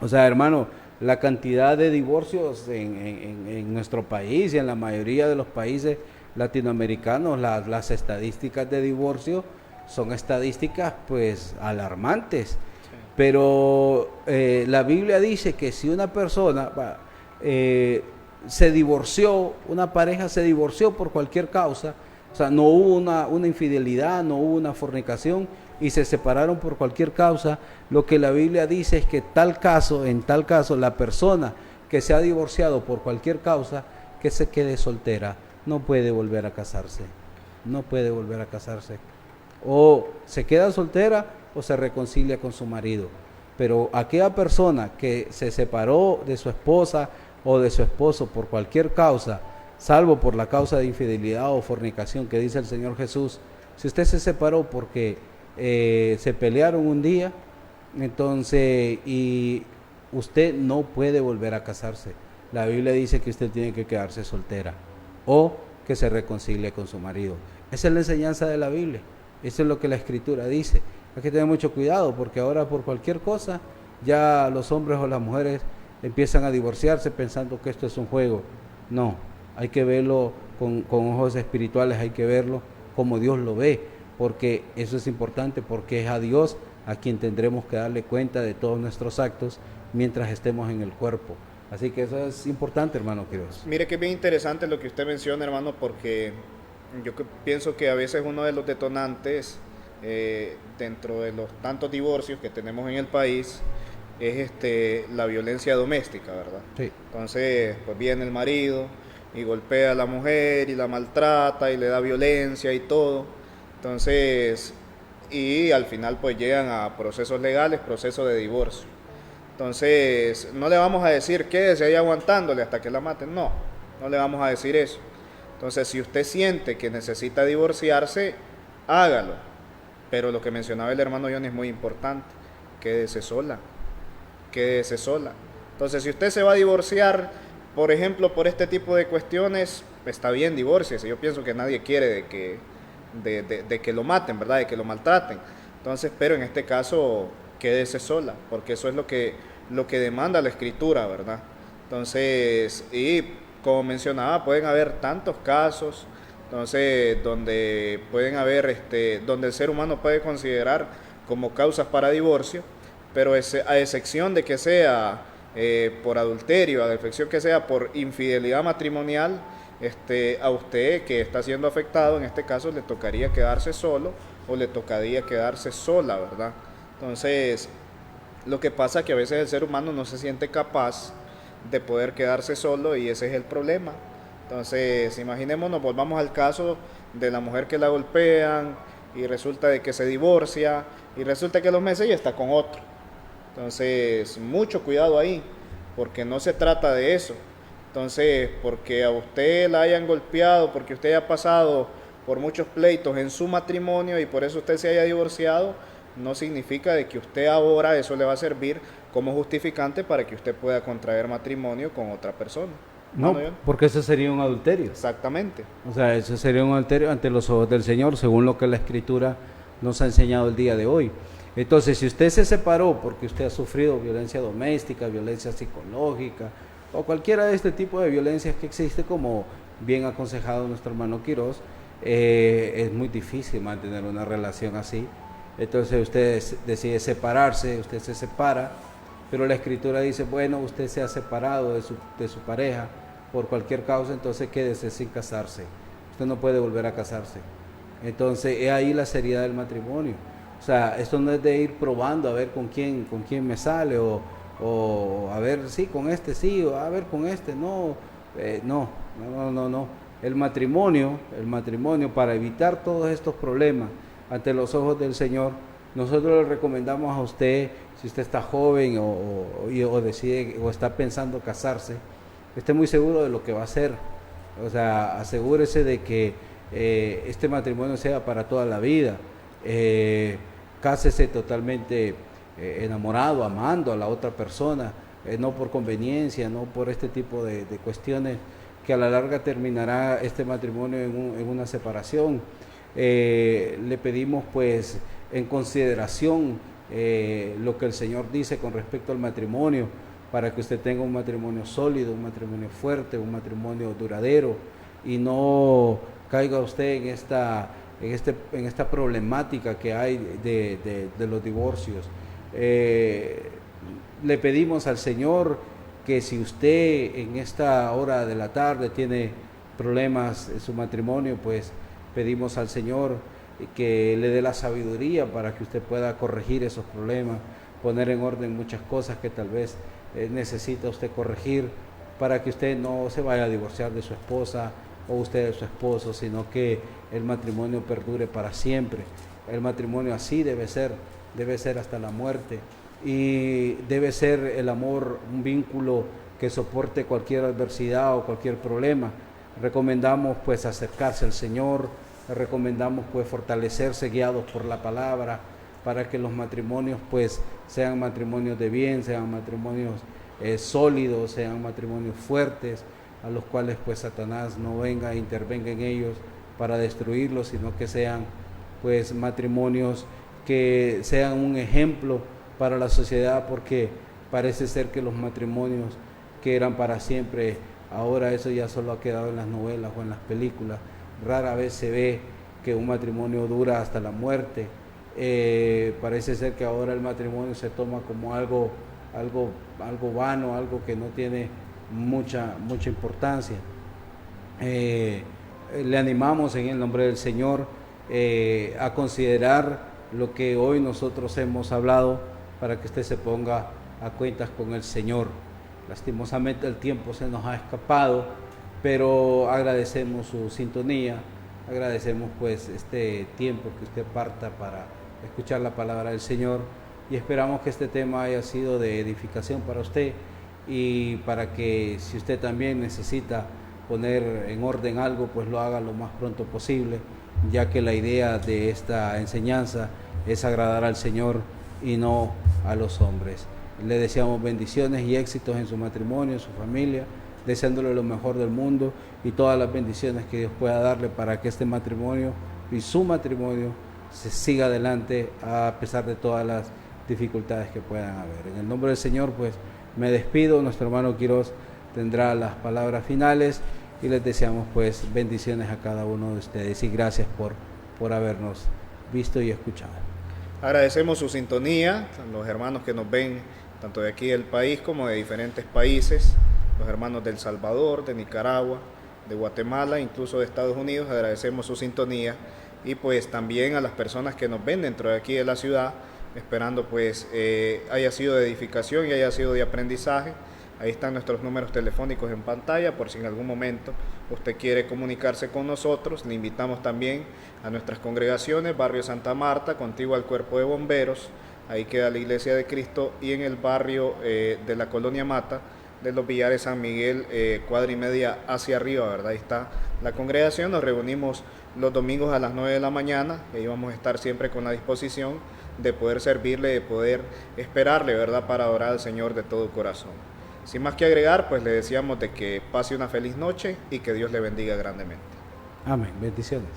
o sea, hermano, la cantidad de divorcios en nuestro país y en la mayoría de los países latinoamericanos, las estadísticas de divorcio son estadísticas pues alarmantes. Sí. Pero la Biblia dice que si una persona se divorció, una pareja se divorció por cualquier causa, o sea, no hubo una infidelidad, no hubo una fornicación y se separaron por cualquier causa, lo que la Biblia dice es que en tal caso, la persona que se ha divorciado por cualquier causa, que se quede soltera, no puede volver a casarse, no puede volver a casarse. O se queda soltera o se reconcilia con su marido. Pero aquella persona que se separó de su esposa o de su esposo por cualquier causa, salvo por la causa de infidelidad o fornicación que dice el Señor Jesús, si usted se separó porque se pelearon un día, entonces, y usted no puede volver a casarse. La Biblia dice que usted tiene que quedarse soltera o que se reconcilie con su marido. Esa es la enseñanza de la Biblia, eso es lo que la Escritura dice. Hay que tener mucho cuidado porque ahora por cualquier cosa ya los hombres o las mujeres empiezan a divorciarse pensando que esto es un juego. No, hay que verlo con ojos espirituales, hay que verlo como Dios lo ve, porque eso es importante, porque es a Dios a quien tendremos que darle cuenta de todos nuestros actos mientras estemos en el cuerpo. Así que eso es importante, hermano queridos. Mire que es bien interesante lo que usted menciona, hermano, porque yo pienso que a veces uno de los detonantes dentro de los tantos divorcios que tenemos en el país es la violencia doméstica, ¿verdad? Sí. Entonces, pues viene el marido y golpea a la mujer y la maltrata y le da violencia y todo. Entonces, y al final pues llegan a procesos legales, procesos de divorcio. Entonces, no le vamos a decir quédese ahí aguantándole hasta que la maten, no le vamos a decir eso. Entonces, si usted siente que necesita divorciarse, hágalo. Pero lo que mencionaba el hermano Johnny es muy importante, quédese sola. Entonces, si usted se va a divorciar, por ejemplo, por este tipo de cuestiones, está bien, divórciese. Yo pienso que nadie quiere de que lo maten, ¿verdad? De que lo maltraten. Entonces, pero en este caso, quédese sola, porque eso es lo que demanda la Escritura, ¿verdad? Entonces, y como mencionaba, pueden haber tantos casos, entonces, donde pueden haber, donde el ser humano puede considerar como causas para divorcio, pero a excepción de que sea por adulterio, a excepción que sea por infidelidad matrimonial, a usted que está siendo afectado, en este caso le tocaría quedarse solo o le tocaría quedarse sola, ¿verdad? Entonces, lo que pasa es que a veces el ser humano no se siente capaz de poder quedarse solo y ese es el problema. Entonces, imaginémonos, volvamos al caso de la mujer que la golpean y resulta de que se divorcia y resulta que a los meses ya está con otro. Entonces, mucho cuidado ahí, porque no se trata de eso. Entonces, porque a usted la hayan golpeado, porque usted haya pasado por muchos pleitos en su matrimonio y por eso usted se haya divorciado, no significa de que usted ahora eso le va a servir como justificante para que usted pueda contraer matrimonio con otra persona. No, porque ese sería un adulterio. Exactamente. O sea, ese sería un adulterio ante los ojos del Señor, según lo que la Escritura nos ha enseñado el día de hoy. Entonces, si usted se separó porque usted ha sufrido violencia doméstica, violencia psicológica, o cualquiera de este tipo de violencias que existe, como bien aconsejado nuestro hermano Quiroz, es muy difícil mantener una relación así. Entonces usted decide separarse, usted se separa, pero la Escritura dice, bueno, usted se ha separado de su pareja por cualquier causa, entonces quédese sin casarse. Usted no puede volver a casarse. Entonces es ahí la seriedad del matrimonio. O sea, esto no es de ir probando a ver con quién me sale o a ver, sí, con este sí, o a ver con este no. No. El matrimonio, para evitar todos estos problemas ante los ojos del Señor. Nosotros le recomendamos a usted, si usted está joven o decide o está pensando casarse, esté muy seguro de lo que va a hacer. O sea, asegúrese de que este matrimonio sea para toda la vida. Cásese totalmente enamorado, amando a la otra persona, no por conveniencia, no por este tipo de cuestiones que a la larga terminará este matrimonio en una separación. Le pedimos pues en consideración lo que el Señor dice con respecto al matrimonio, para que usted tenga un matrimonio sólido, un matrimonio fuerte, un matrimonio duradero, y no caiga usted en esta problemática que hay de los divorcios. Le pedimos al Señor que si usted en esta hora de la tarde tiene problemas en su matrimonio, pues pedimos al Señor que le dé la sabiduría para que usted pueda corregir esos problemas, poner en orden muchas cosas que tal vez necesita usted corregir, para que usted no se vaya a divorciar de su esposa o usted de su esposo, sino que el matrimonio perdure para siempre. El matrimonio así debe ser hasta la muerte, y debe ser el amor un vínculo que soporte cualquier adversidad o cualquier problema. Recomendamos pues acercarse al Señor, recomendamos pues fortalecerse guiados por la palabra, para que los matrimonios pues sean matrimonios de bien, sean matrimonios sólidos, sean matrimonios fuertes, a los cuales pues Satanás no venga e intervenga en ellos para destruirlos, sino que sean pues matrimonios que sean un ejemplo para la sociedad, porque parece ser que los matrimonios que eran para siempre, ahora eso ya solo ha quedado en las novelas o en las películas. Rara vez se ve que un matrimonio dura hasta la muerte. Parece ser que ahora el matrimonio se toma como algo vano, algo que no tiene mucha importancia. Le animamos en el nombre del Señor a considerar lo que hoy nosotros hemos hablado, para que usted se ponga a cuentas con el Señor. Lastimosamente el tiempo se nos ha escapado, pero agradecemos su sintonía, agradecemos pues este tiempo que usted aparta para escuchar la palabra del Señor, y esperamos que este tema haya sido de edificación para usted, y para que si usted también necesita poner en orden algo, pues lo haga lo más pronto posible, ya que la idea de esta enseñanza es agradar al Señor y no a los hombres. Le deseamos bendiciones y éxitos en su matrimonio, en su familia, deseándole lo mejor del mundo y todas las bendiciones que Dios pueda darle para que este matrimonio y su matrimonio se siga adelante a pesar de todas las dificultades que puedan haber. En el nombre del Señor pues me despido. Nuestro hermano Quiroz tendrá las palabras finales, y les deseamos pues bendiciones a cada uno de ustedes, y gracias por habernos visto y escuchado. Agradecemos su sintonía, los hermanos que nos ven tanto de aquí del país como de diferentes países, los hermanos de El Salvador, de Nicaragua, de Guatemala, incluso de Estados Unidos. Agradecemos su sintonía, y pues también a las personas que nos ven dentro de aquí de la ciudad, esperando pues haya sido de edificación y haya sido de aprendizaje. Ahí están nuestros números telefónicos en pantalla, por si en algún momento usted quiere comunicarse con nosotros. Le invitamos también a nuestras congregaciones, Barrio Santa Marta, contiguo al Cuerpo de Bomberos, ahí queda la Iglesia de Cristo, y en el barrio de la Colonia Mata, de los Villares San Miguel, cuadra y media hacia arriba, ¿verdad? Ahí está la congregación. Nos reunimos los domingos a las 9 de la mañana, y ahí vamos a estar siempre con la disposición de poder servirle, de poder esperarle, ¿verdad?, para adorar al Señor de todo corazón. Sin más que agregar, pues le deseamos de que pase una feliz noche y que Dios le bendiga grandemente. Amén. Bendiciones.